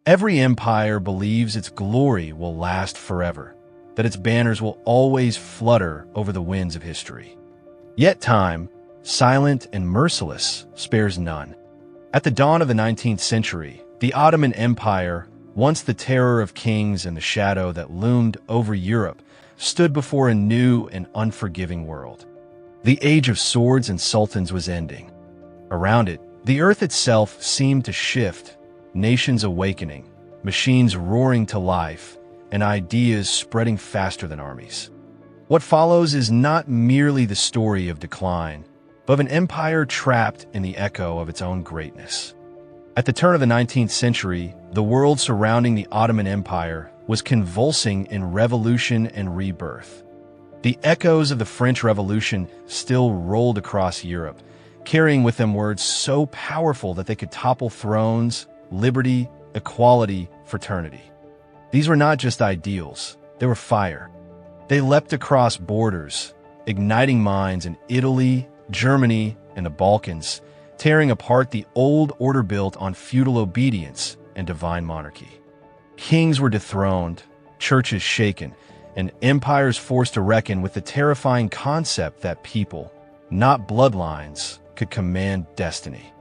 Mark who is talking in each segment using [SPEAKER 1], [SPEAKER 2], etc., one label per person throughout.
[SPEAKER 1] Every empire believes its glory will last forever, that its banners will always flutter over the winds of history. Yet time, silent and merciless, spares none. At the dawn of the 19th century, the Ottoman Empire, once the terror of kings and the shadow that loomed over Europe, stood before a new and unforgiving world. The age of swords and sultans was ending. Around it, the earth itself seemed to shift, nations awakening, machines roaring to life, and ideas spreading faster than armies. What follows is not merely the story of decline, but of an empire trapped in the echo of its own greatness. At the turn of the 19th century, the world surrounding the Ottoman Empire was convulsing in revolution and rebirth. The echoes of the French Revolution still rolled across Europe, carrying with them words so powerful that they could topple thrones, liberty, equality, fraternity. These were not just ideals, they were fire. They leapt across borders, igniting minds in Italy, Germany, and the Balkans, tearing apart the old order built on feudal obedience and divine monarchy. Kings were dethroned, churches shaken, and empires forced to reckon with the terrifying concept that people, not bloodlines, could command destiny.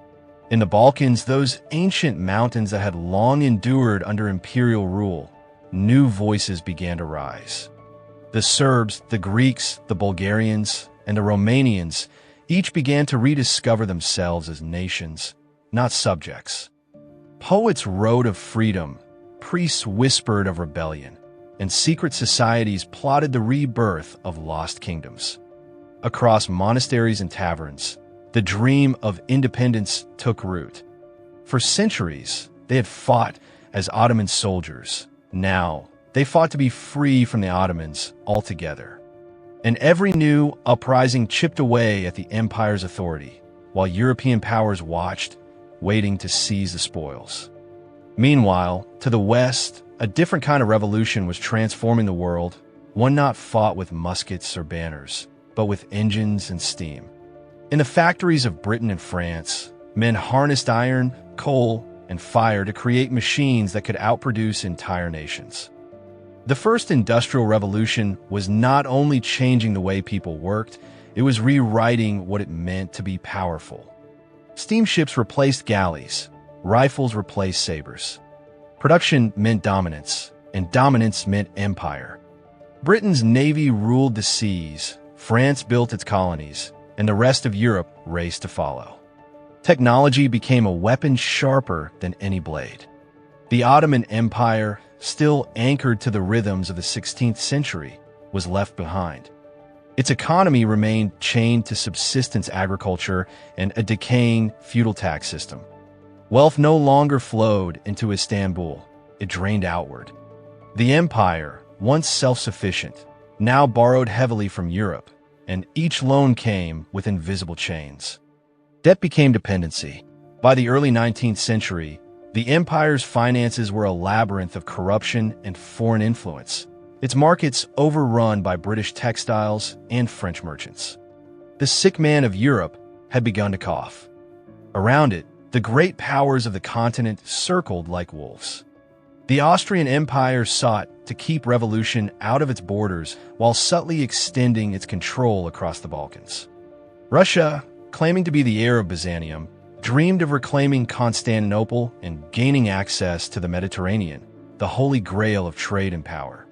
[SPEAKER 1] In the Balkans, those ancient mountains that had long endured under imperial rule, new voices began to rise. The Serbs, the Greeks, the Bulgarians, and the Romanians each began to rediscover themselves as nations, not subjects. Poets wrote of freedom, priests whispered of rebellion, and secret societies plotted the rebirth of lost kingdoms. Across monasteries and taverns, the dream of independence took root. For centuries, they had fought as Ottoman soldiers. Now, they fought to be free from the Ottomans altogether. And every new uprising chipped away at the empire's authority, while European powers watched, waiting to seize the spoils. Meanwhile, to the west, a different kind of revolution was transforming the world, one not fought with muskets or banners, but with engines and steam. In the factories of Britain and France, men harnessed iron, coal, and fire to create machines that could outproduce entire nations. The first industrial revolution was not only changing the way people worked, it was rewriting what it meant to be powerful. Steamships replaced galleys, rifles replaced sabers. Production meant dominance, and dominance meant empire. Britain's navy ruled the seas, France built its colonies, and the rest of Europe raced to follow. Technology became a weapon sharper than any blade. The Ottoman Empire, still anchored to the rhythms of the 16th century, was left behind. Its economy remained chained to subsistence agriculture and a decaying feudal tax system. Wealth no longer flowed into Istanbul, it drained outward. The empire, once self-sufficient, now borrowed heavily from Europe, and each loan came with invisible chains. Debt became dependency. By the early 19th century, the empire's finances were a labyrinth of corruption and foreign influence, its markets overrun by British textiles and French merchants. The sick man of Europe had begun to cough. Around it, the great powers of the continent circled like wolves. The Austrian Empire sought to keep revolution out of its borders while subtly extending its control across the Balkans. Russia, claiming to be the heir of Byzantium, dreamed of reclaiming Constantinople and gaining access to the Mediterranean, the holy grail of trade and power.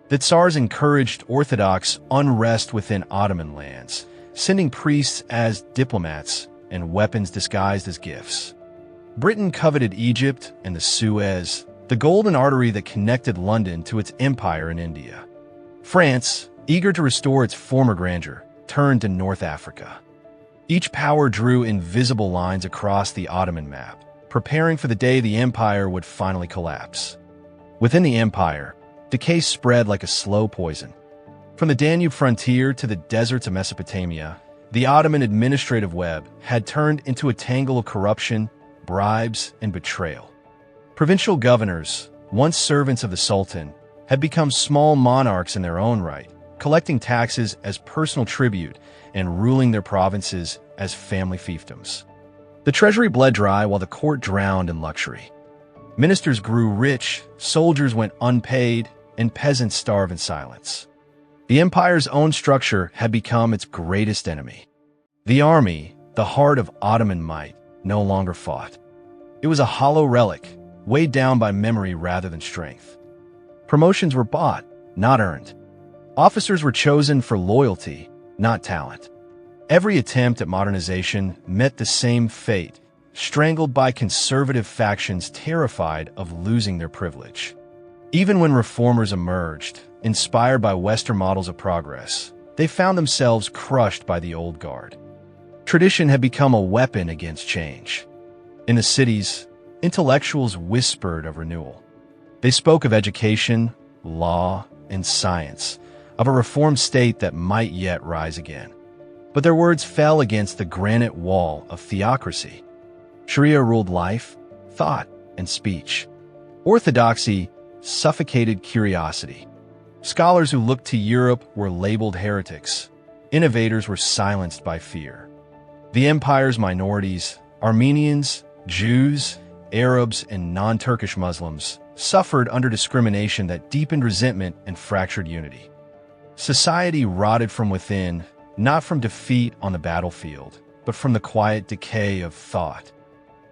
[SPEAKER 1] The Tsars encouraged orthodox unrest within Ottoman lands, sending priests as diplomats and weapons disguised as gifts. Britain coveted Egypt and the Suez, the golden artery that connected London to its empire in India. France, eager to restore its former grandeur, turned to North Africa. Each power drew invisible lines across the Ottoman map, preparing for the day the empire would finally collapse. Within the empire, decay spread like a slow poison. From the Danube frontier to the deserts of Mesopotamia, the Ottoman administrative web had turned into a tangle of corruption, bribes, and betrayal. Provincial governors, once servants of the Sultan, had become small monarchs in their own right, collecting taxes as personal tribute and ruling their provinces as family fiefdoms. The treasury bled dry while the court drowned in luxury. Ministers grew rich, soldiers went unpaid, and peasants starved in silence. The empire's own structure had become its greatest enemy. The army, the heart of Ottoman might, no longer fought. It was a hollow relic, weighed down by memory rather than strength. Promotions were bought, not earned. Officers were chosen for loyalty, not talent. Every attempt at modernization met the same fate, strangled by conservative factions terrified of losing their privilege. Even when reformers emerged, inspired by Western models of progress, they found themselves crushed by the old guard. Tradition had become a weapon against change. In the cities, intellectuals whispered of renewal. They spoke of education, law, and science, of a reformed state that might yet rise again. But their words fell against the granite wall of theocracy. Sharia ruled life, thought, and speech. Orthodoxy suffocated curiosity. Scholars who looked to Europe were labeled heretics. Innovators were silenced by fear. The empire's minorities, Armenians, Jews, Arabs, and non-Turkish Muslims, suffered under discrimination that deepened resentment and fractured unity. Society rotted from within, not from defeat on the battlefield, but from the quiet decay of thought.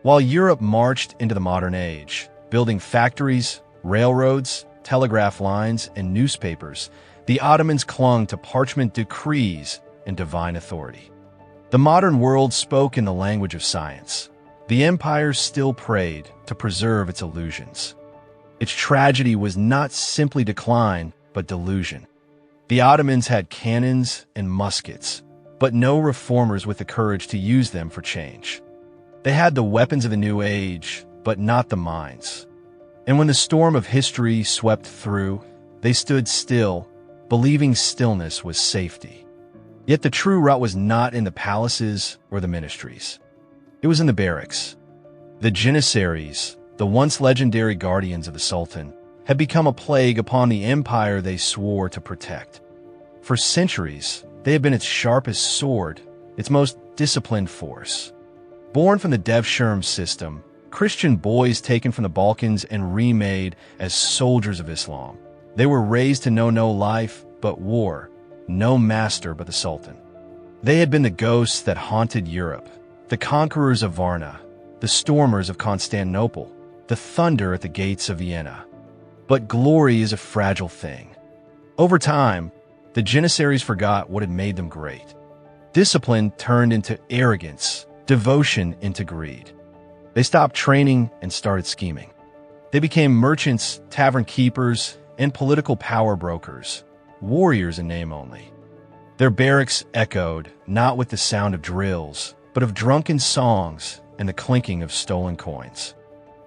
[SPEAKER 1] While Europe marched into the modern age, building factories, railroads, telegraph lines, and newspapers, the Ottomans clung to parchment decrees and divine authority. The modern world spoke in the language of science. The empire still prayed to preserve its illusions. Its tragedy was not simply decline, but delusion. The Ottomans had cannons and muskets, but no reformers with the courage to use them for change. They had the weapons of the new age, but not the minds. And when the storm of history swept through, they stood still, believing stillness was safety. Yet the true rout was not in the palaces or the ministries. It was in the barracks. The Janissaries, the once legendary guardians of the Sultan, had become a plague upon the empire they swore to protect. For centuries, they had been its sharpest sword, its most disciplined force. Born from the Devshirme system, Christian boys taken from the Balkans and remade as soldiers of Islam. They were raised to know no life but war, no master but the Sultan. They had been the ghosts that haunted Europe, the conquerors of Varna, the stormers of Constantinople, the thunder at the gates of Vienna. But glory is a fragile thing. Over time, the Janissaries forgot what had made them great. Discipline turned into arrogance, devotion into greed. They stopped training and started scheming. They became merchants, tavern keepers, and political power brokers, warriors in name only. Their barracks echoed, not with the sound of drills, but of drunken songs and the clinking of stolen coins.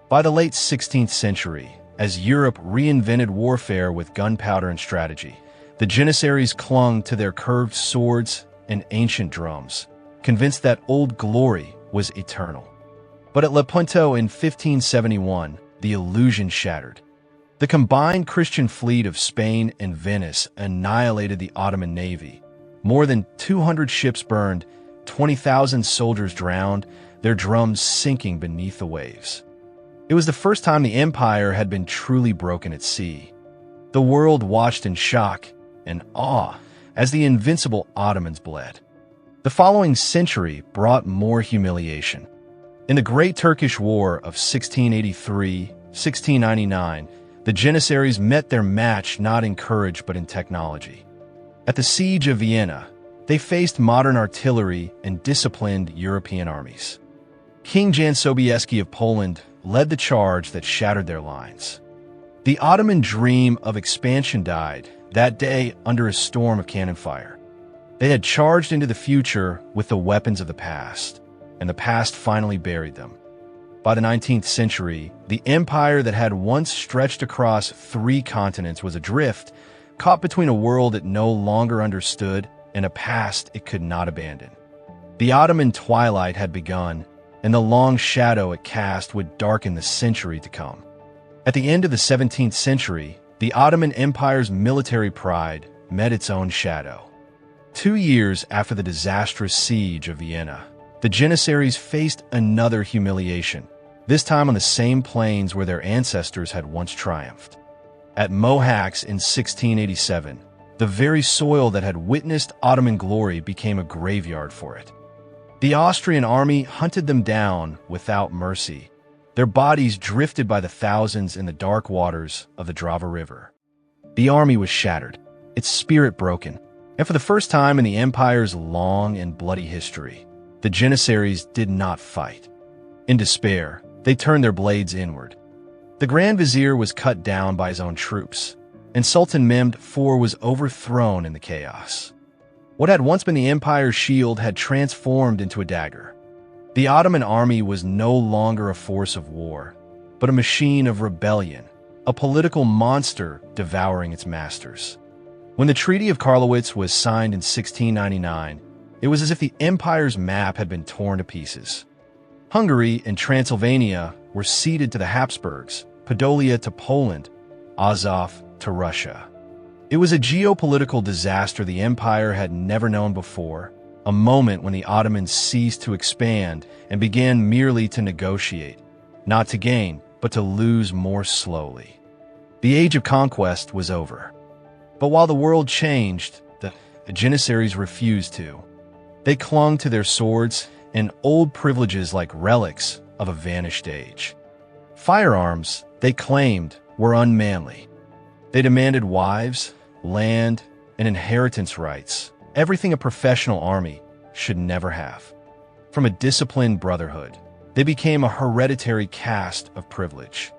[SPEAKER 1] By the late 16th century, as Europe reinvented warfare with gunpowder and strategy, the Janissaries clung to their curved swords and ancient drums, convinced that old glory was eternal. But at Lepanto in 1571, the illusion shattered. The combined Christian fleet of Spain and Venice annihilated the Ottoman navy. More than 200 ships burned, 20,000 soldiers drowned, their drums sinking beneath the waves. It was the first time the empire had been truly broken at sea. The world watched in shock and awe as the invincible Ottomans bled. The following century brought more humiliation. In the Great Turkish War of 1683-1699, the Janissaries met their match not in courage but in technology. At the Siege of Vienna, they faced modern artillery and disciplined European armies. King Jan Sobieski of Poland led the charge that shattered their lines. The Ottoman dream of expansion died that day under a storm of cannon fire. They had charged into the future with the weapons of the past, and the past finally buried them. By the 19th century, the empire that had once stretched across 3 continents was adrift, caught between a world it no longer understood and a past it could not abandon. The Ottoman twilight had begun, and the long shadow it cast would darken the century to come. At the end of the 17th century, the Ottoman Empire's military pride met its own shadow. 2 years after the disastrous siege of Vienna, the Janissaries faced another humiliation. this time on the same plains where their ancestors had once triumphed. At Mohacs in 1687, the very soil that had witnessed Ottoman glory became a graveyard for it. The Austrian army hunted them down without mercy, their bodies drifted by the thousands in the dark waters of the Drava River. The army was shattered, its spirit broken, and for the first time in the empire's long and bloody history, the Janissaries did not fight. In despair, they turned their blades inward. The Grand Vizier was cut down by his own troops, and Sultan Mahmud IV was overthrown in the chaos. What had once been the empire's shield had transformed into a dagger. The Ottoman army was no longer a force of war, but a machine of rebellion, a political monster devouring its masters. When the Treaty of Karlowitz was signed in 1699, it was as if the empire's map had been torn to pieces. Hungary and Transylvania were ceded to the Habsburgs, Podolia to Poland, Azov to Russia. It was a geopolitical disaster the empire had never known before, a moment when the Ottomans ceased to expand and began merely to negotiate, not to gain, but to lose more slowly. The age of conquest was over. But while the world changed, the Janissaries refused to. They clung to their swords and old privileges like relics of a vanished age. Firearms, they claimed, were unmanly. They demanded wives, land, and inheritance rights, everything a professional army should never have. From a disciplined brotherhood, they became a hereditary caste of privilege.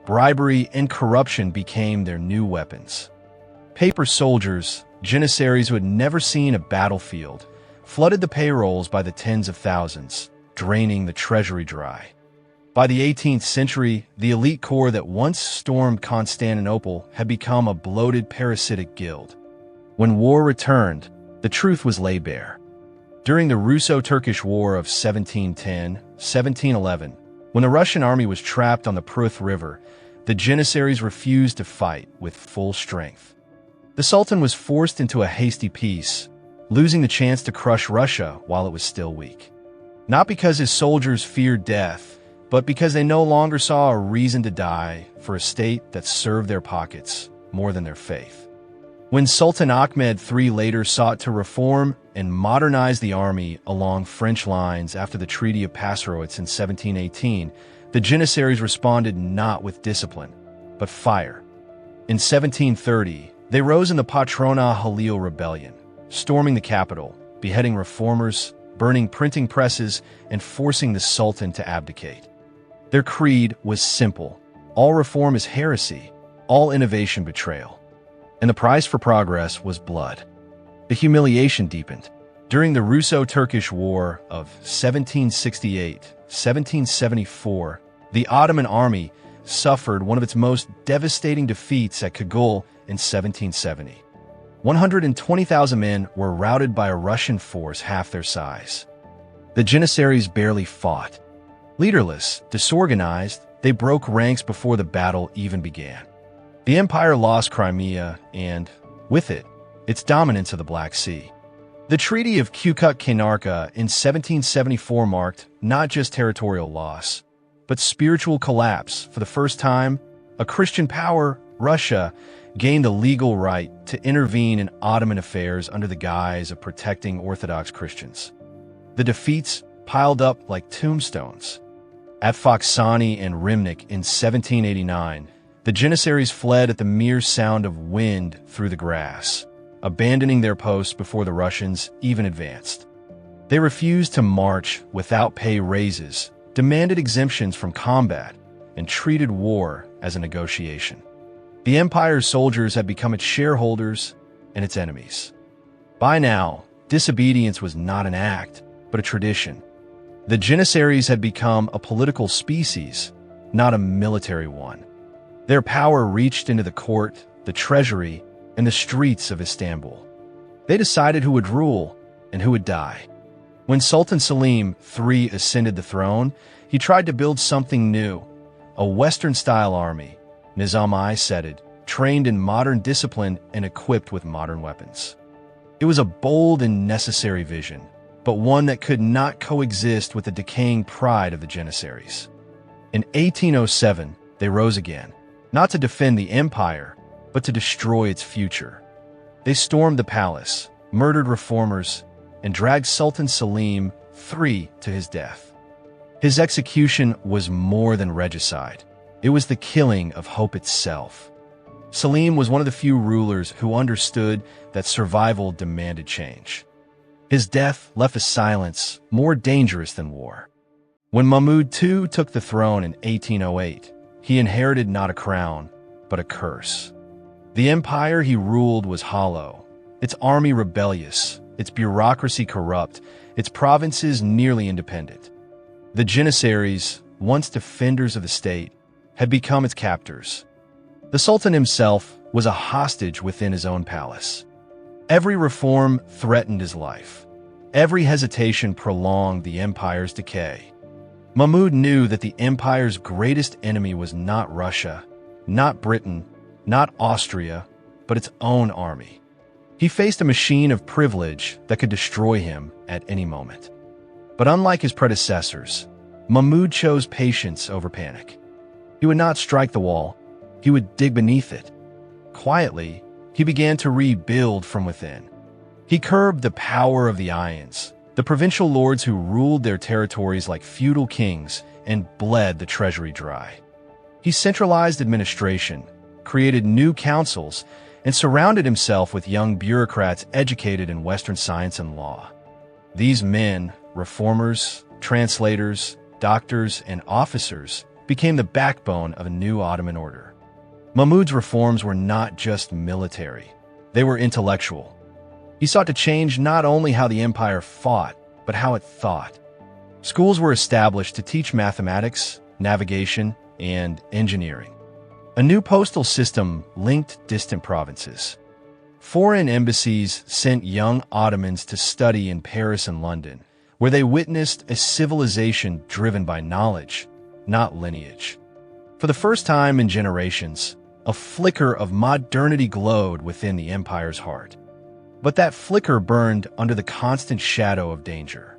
[SPEAKER 1] Bribery and corruption became their new weapons. Paper soldiers, Janissaries who had never seen a battlefield, flooded the payrolls by the tens of thousands, draining the treasury dry. By the 18th century, the elite corps that once stormed Constantinople had become a bloated parasitic guild. When war returned, the truth was laid bare. During the Russo-Turkish War of 1710-1711, when the Russian army was trapped on the Pruth River, the Janissaries refused to fight with full strength. The Sultan was forced into a hasty peace, losing the chance to crush Russia while it was still weak. Not because his soldiers feared death, but because they no longer saw a reason to die for a state that served their pockets more than their faith. When Sultan Ahmed III later sought to reform and modernize the army along French lines after the Treaty of Passarowitz in 1718, the Janissaries responded not with discipline, but fire. In 1730, they rose in the Patrona Halil rebellion, storming the capital, beheading reformers, burning printing presses, and forcing the Sultan to abdicate. Their creed was simple: all reform is heresy, all innovation betrayal. And the price for progress was blood. The humiliation deepened. During the Russo-Turkish War of 1768-1774, the Ottoman army suffered one of its most devastating defeats at Kagul in 1770. 120,000 men were routed by a Russian force half their size. The Janissaries barely fought. Leaderless, disorganized, they broke ranks before the battle even began. The empire lost Crimea and, with it, its dominance of the Black Sea. The Treaty of Kukut-Kainarka in 1774 marked not just territorial loss, but spiritual collapse. For the first time, a Christian power, Russia, gained the legal right to intervene in Ottoman affairs under the guise of protecting Orthodox Christians. The defeats piled up like tombstones. At Foksani and Rimnik in 1789, the Janissaries fled at the mere sound of wind through the grass, abandoning their posts before the Russians even advanced. They refused to march without pay raises, demanded exemptions from combat, and treated war as a negotiation. The empire's soldiers had become its shareholders and its enemies. By now, disobedience was not an act, but a tradition. The Janissaries had become a political species, not a military one. Their power reached into the court, the treasury, and the streets of Istanbul. They decided who would rule and who would die. When Sultan Selim III ascended the throne, he tried to build something new, a Western-style army, Nizam-i Sedid, trained in modern discipline and equipped with modern weapons. It was a bold and necessary vision, but one that could not coexist with the decaying pride of the Janissaries. In 1807, they rose again, not to defend the empire, but to destroy its future. They stormed the palace, murdered reformers, and dragged Sultan Selim III to his death. His execution was more than regicide. It was the killing of hope itself. Selim was one of the few rulers who understood that survival demanded change. His death left a silence more dangerous than war. When Mahmud II took the throne in 1808, he inherited not a crown, but a curse. The empire he ruled was hollow, its army rebellious, its bureaucracy corrupt, its provinces nearly independent. The Janissaries, once defenders of the state, had become its captors. The Sultan himself was a hostage within his own palace. Every reform threatened his life. Every hesitation prolonged the empire's decay. Mahmud knew that the empire's greatest enemy was not Russia, not Britain, not Austria, but its own army. He faced a machine of privilege that could destroy him at any moment. But unlike his predecessors, Mahmud chose patience over panic. He would not strike the wall. He would dig beneath it. Quietly, he began to rebuild from within. He curbed the power of the Ayans, the provincial lords who ruled their territories like feudal kings and bled the treasury dry. He centralized administration, created new councils, and surrounded himself with young bureaucrats educated in Western science and law. These men, reformers, translators, doctors, and officers, became the backbone of a new Ottoman order. Mahmud's reforms were not just military, they were intellectual. He sought to change not only how the empire fought, but how it thought. Schools were established to teach mathematics, navigation, and engineering. A new postal system linked distant provinces. Foreign embassies sent young Ottomans to study in Paris and London, where they witnessed a civilization driven by knowledge, not lineage. For the first time in generations, a flicker of modernity glowed within the empire's heart. But that flicker burned under the constant shadow of danger.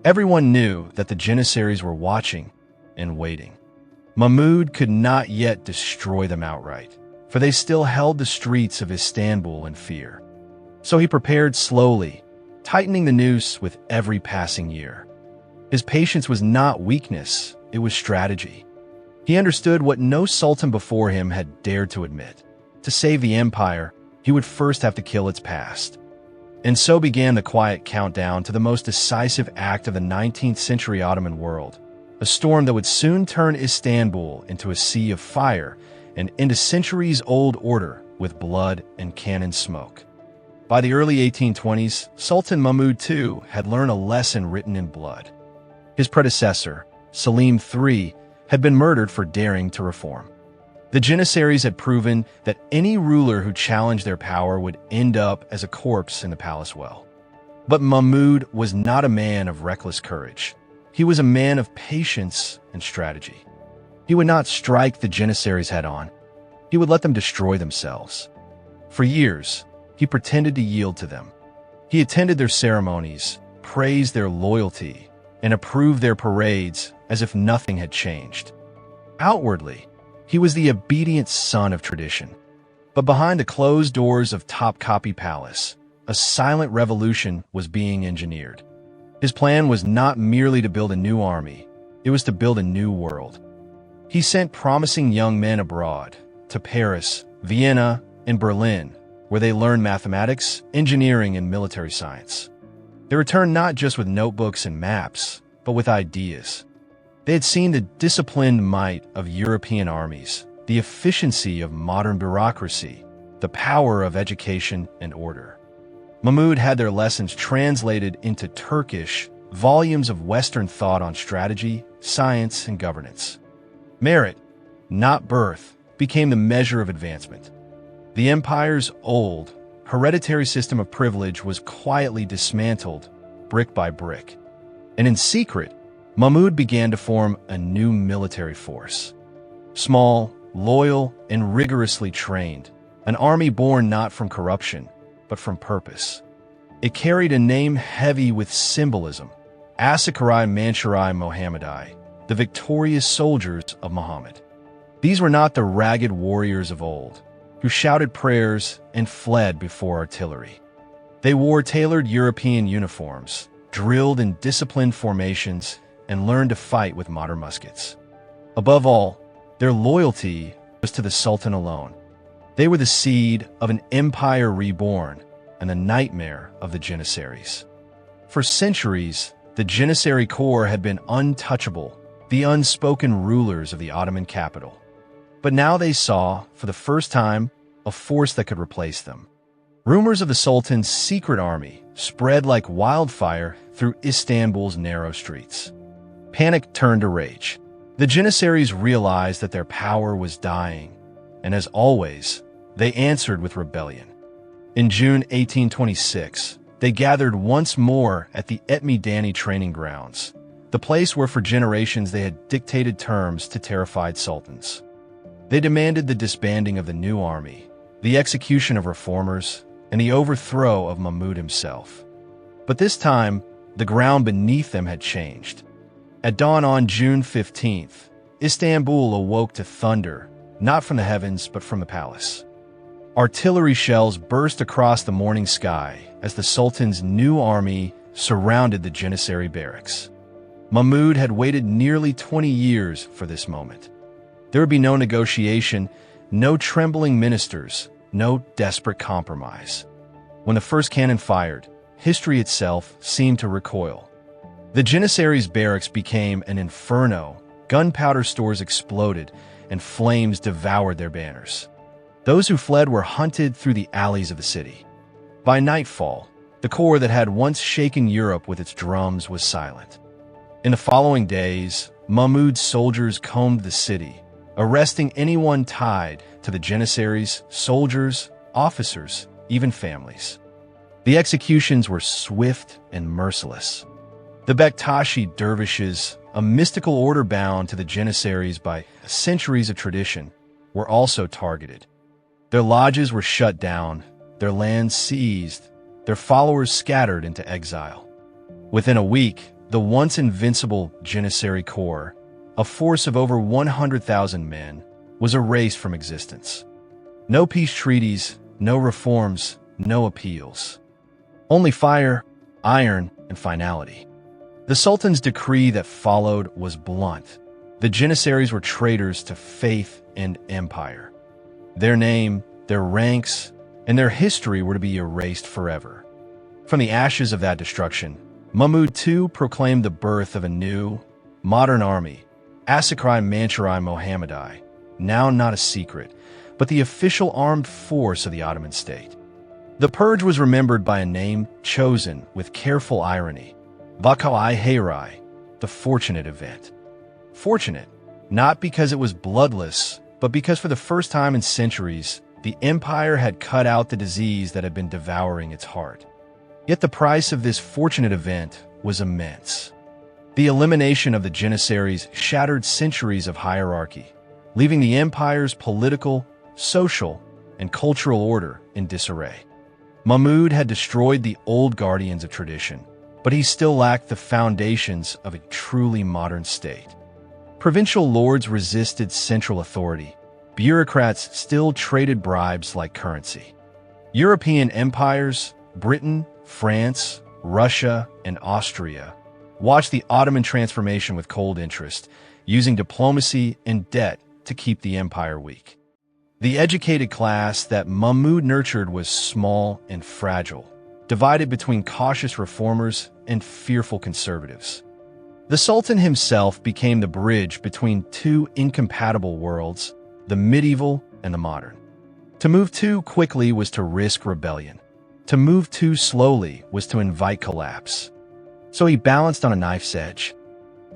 [SPEAKER 1] Everyone knew that the Janissaries were watching and waiting. Mahmud could not yet destroy them outright, for they still held the streets of Istanbul in fear. So he prepared slowly, tightening the noose with every passing year. His patience was not weakness, it was strategy. He understood what no sultan before him had dared to admit. To save the empire, he would first have to kill its past. And so began the quiet countdown to the most decisive act of the 19th century Ottoman world, a storm that would soon turn Istanbul into a sea of fire and into centuries-old order with blood and cannon smoke. By the early 1820s, Sultan Mahmud II had learned a lesson written in blood. His predecessor, Selim III, had been murdered for daring to reform. The Janissaries had proven that any ruler who challenged their power would end up as a corpse in the palace well. But Mahmud was not a man of reckless courage. He was a man of patience and strategy. He would not strike the Janissaries head-on. He would let them destroy themselves. For years, he pretended to yield to them. He attended their ceremonies, praised their loyalty, and approved their parades as if nothing had changed. Outwardly, he was the obedient son of tradition. But behind the closed doors of Topkapi Palace, a silent revolution was being engineered. His plan was not merely to build a new army, it was to build a new world. He sent promising young men abroad, to Paris, Vienna, and Berlin, where they learned mathematics, engineering, and military science. They returned not just with notebooks and maps, but with ideas. They had seen the disciplined might of European armies, the efficiency of modern bureaucracy, the power of education and order. Mahmud had their lessons translated into Turkish, volumes of Western thought on strategy, science, and governance. Merit, not birth, became the measure of advancement. The empire's old, hereditary system of privilege was quietly dismantled, brick by brick. And in secret, Mahmud began to form a new military force. Small, loyal, and rigorously trained, an army born not from corruption, but from purpose. It carried a name heavy with symbolism, Asakari Manchurai Mohammadi, the victorious soldiers of Muhammad. These were not the ragged warriors of old, who shouted prayers and fled before artillery. They wore tailored European uniforms, drilled in disciplined formations, and learned to fight with modern muskets. Above all, their loyalty was to the Sultan alone. They were the seed of an empire reborn and the nightmare of the Janissaries. For centuries, the Janissary Corps had been untouchable, the unspoken rulers of the Ottoman capital. But now they saw, for the first time, a force that could replace them. Rumors of the Sultan's secret army spread like wildfire through Istanbul's narrow streets. Panic turned to rage. The Janissaries realized that their power was dying, and as always, they answered with rebellion. In June 1826, they gathered once more at the Etmeydanı training grounds, the place where for generations they had dictated terms to terrified sultans. They demanded the disbanding of the new army, the execution of reformers, and the overthrow of Mahmud himself. But this time, the ground beneath them had changed. At dawn on June 15th, Istanbul awoke to thunder, not from the heavens but from the palace. Artillery shells burst across the morning sky as the Sultan's new army surrounded the Janissary barracks. Mahmud had waited nearly 20 years for this moment. There would be no negotiation, no trembling ministers, no desperate compromise. When the first cannon fired, history itself seemed to recoil. The Janissaries' barracks became an inferno, gunpowder stores exploded, and flames devoured their banners. Those who fled were hunted through the alleys of the city. By nightfall, the corps that had once shaken Europe with its drums was silent. In the following days, Mahmud's soldiers combed the city, arresting anyone tied to the Janissaries, soldiers, officers, even families. The executions were swift and merciless. The Bektashi dervishes, a mystical order bound to the Janissaries by centuries of tradition, were also targeted. Their lodges were shut down, their lands seized, their followers scattered into exile. Within a week, the once invincible Janissary Corps, a force of over 100,000 men, was erased from existence. No peace treaties, no reforms, no appeals. Only fire, iron, and finality. The Sultan's decree that followed was blunt. The Janissaries were traitors to faith and empire. Their name, their ranks, and their history were to be erased forever. From the ashes of that destruction, Mahmud II proclaimed the birth of a new, modern army, Vaka-i Hayriye, now not a secret, but the official armed force of the Ottoman state. The purge was remembered by a name chosen with careful irony, Vaka-i Hayriye, the fortunate event. Fortunate, not because it was bloodless, but because for the first time in centuries, the empire had cut out the disease that had been devouring its heart. Yet the price of this fortunate event was immense. The elimination of the Janissaries shattered centuries of hierarchy, leaving the empire's political, social, and cultural order in disarray. Mahmud had destroyed the old guardians of tradition, but he still lacked the foundations of a truly modern state. Provincial lords resisted central authority. Bureaucrats still traded bribes like currency. European empires, Britain, France, Russia, and Austria, watched the Ottoman transformation with cold interest, using diplomacy and debt to keep the empire weak. The educated class that Mahmud nurtured was small and fragile, divided between cautious reformers and fearful conservatives. The Sultan himself became the bridge between two incompatible worlds, the medieval and the modern. To move too quickly was to risk rebellion. To move too slowly was to invite collapse. So he balanced on a knife's edge.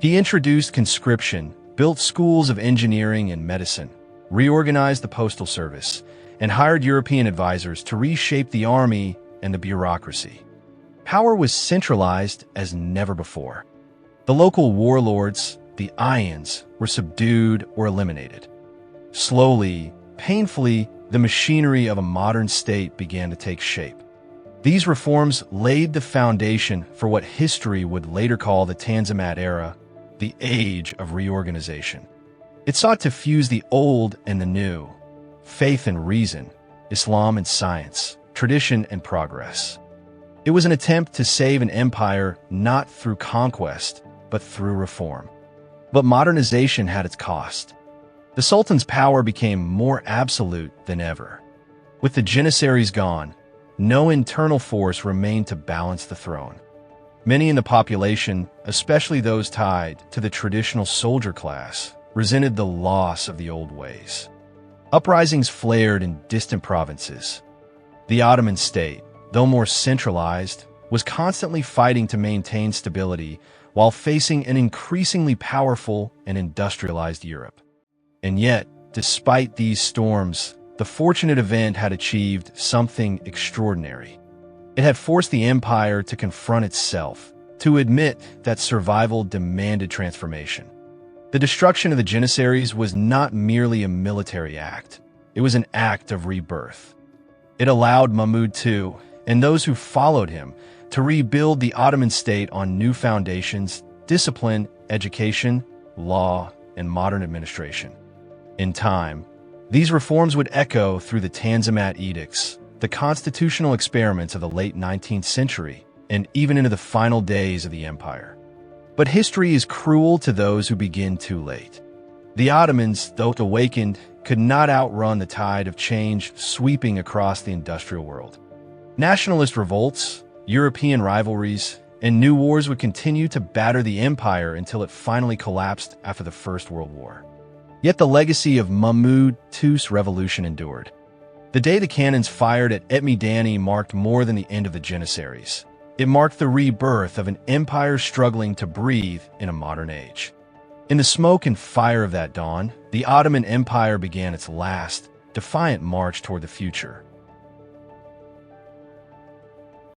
[SPEAKER 1] He introduced conscription, built schools of engineering and medicine, reorganized the postal service, and hired European advisors to reshape the army and the bureaucracy. Power was centralized as never before. The local warlords, the Ayans, were subdued or eliminated. Slowly, painfully, the machinery of a modern state began to take shape. These reforms laid the foundation for what history would later call the Tanzimat Era, the Age of Reorganization. It sought to fuse the old and the new, faith and reason, Islam and science, tradition and progress. It was an attempt to save an empire not through conquest, but through reform. But modernization had its cost. The Sultan's power became more absolute than ever. With the Janissaries gone, no internal force remained to balance the throne. Many in the population, especially those tied to the traditional soldier class, resented the loss of the old ways. Uprisings flared in distant provinces. The Ottoman state, though more centralized, was constantly fighting to maintain stability while facing an increasingly powerful and industrialized Europe. And yet, despite these storms, the fortunate event had achieved something extraordinary. It had forced the empire to confront itself, to admit that survival demanded transformation. The destruction of the Janissaries was not merely a military act. It was an act of rebirth. It allowed Mahmud II and those who followed him to rebuild the Ottoman state on new foundations: discipline, education, law, and modern administration. In time, these reforms would echo through the Tanzimat edicts, the constitutional experiments of the late 19th century, and even into the final days of the empire. But history is cruel to those who begin too late. The Ottomans, though awakened, could not outrun the tide of change sweeping across the industrial world. Nationalist revolts, European rivalries, and new wars would continue to batter the empire until it finally collapsed after the First World War. Yet the legacy of Mahmud II's revolution endured. The day the cannons fired at Etmeydanı marked more than the end of the Janissaries. It marked the rebirth of an empire struggling to breathe in a modern age. In the smoke and fire of that dawn, the Ottoman Empire began its last, defiant march toward the future.